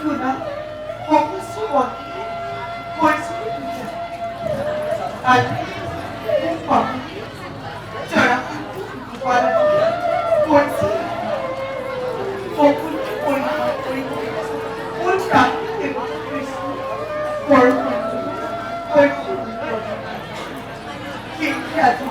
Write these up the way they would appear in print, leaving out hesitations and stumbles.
누나 허무스 원이 벌써 아니 오빠 저랑 와라 벌써 허무스 원이 올까 벌써 얘기하지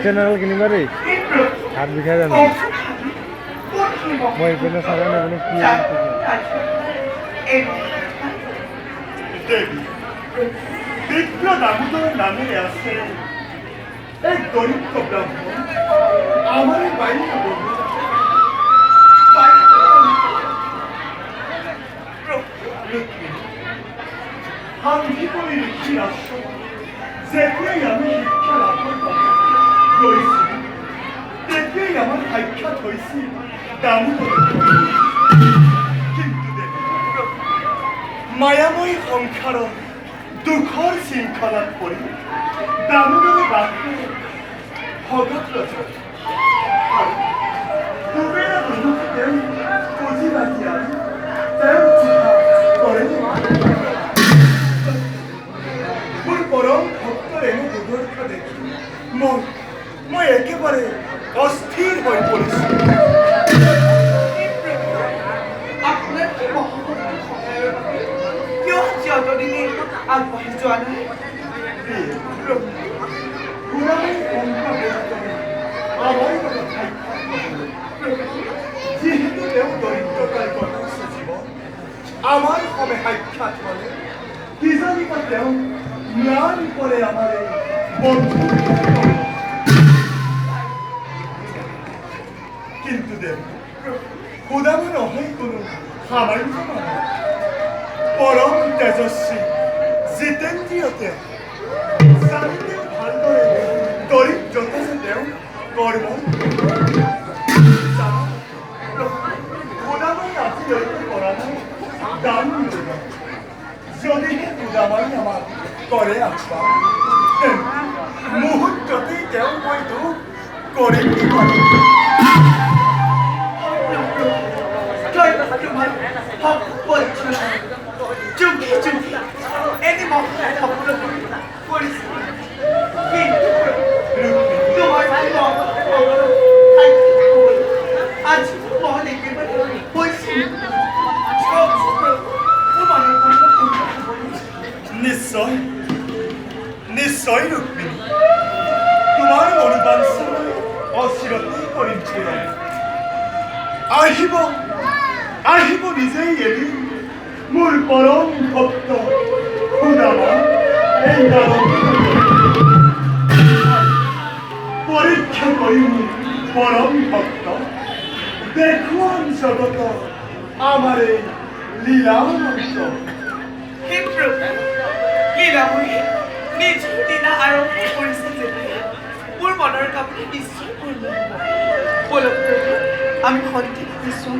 General gini mari, harus bisa kan? Mau ikutnya sana nih punya. দেখলো দামোদর নামে আছে এক দরিদ্র ব্রাহ্মণ আমার বাড়ি হাঙ্গি করে লিখি আসো যেতিয়াই আমি শিক্ষা লাভ লৈছো তেতিয়াই আমার সাক্ষাৎ হয়েছিল দামোদর কিন্তু মায়াময় সংসাৰৰ দুখৰ শৃংখলাত পৰি দামোদৰে বাঘে ভগত ৰচন আৰু দুবেলা দুমুখে তেওঁ পুঁজি বান্ধি আৰু তেওঁ চিঠা কৰে মোৰ পৰম ভক্তৰ এনে দুৰ্দশা দেখি মই একেবাৰে অস্থিৰ হৈ পৰিছোঁ যতদিনে আগবাঢ়ি যোৱা নাই যিহেতু তেওঁ দৰিদ্ৰতাৰ কথা চুজিব আমাৰ সমে সাক্ষাৎ হলে কিজানি বা তেওঁ ম্লান কৰে আমাৰ বন্ধু কিন্তু দেৱ সুদামা নহয় কোনো সামান্য মানুহ পৰম তেজস্বী জিতেন্দ্ৰিয়তে জানিতে ভালদৰে দৰিদ্ৰতা যে তেওঁ কৰ্ম সুদামাই আজিলৈকে কৰা নাই দান যদিহে সুদামাই আমাক কৰে আহ্বান মুহূৰ্ততেই তেওঁ হয়তো কৰিম চুকি এনে মহা নিশ্চয় নিশ্চয় রুক্মিণী তোমার অনুবাঞ্ছনা অচিৰতেই কৰিম পূৰণ আহিব আহিব নিজেই এদিন মোৰ পৰম ভক্ত সুদামা এই পৰীক্ষা কৰিম পৰম ভক্ত দেখুৱাম জগত আমাৰ এই লীলামন্ত হে প্ৰভু লীলাময়ী নিজৰ দিনা আৰম্ভ কৰিছে যেতিয়া মোৰ মনৰ কামনা নিশ্চয় পূৰ্ণ হ'ব বলক আমি সন্ধিয়া বিশ্ৰাম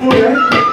কৰিম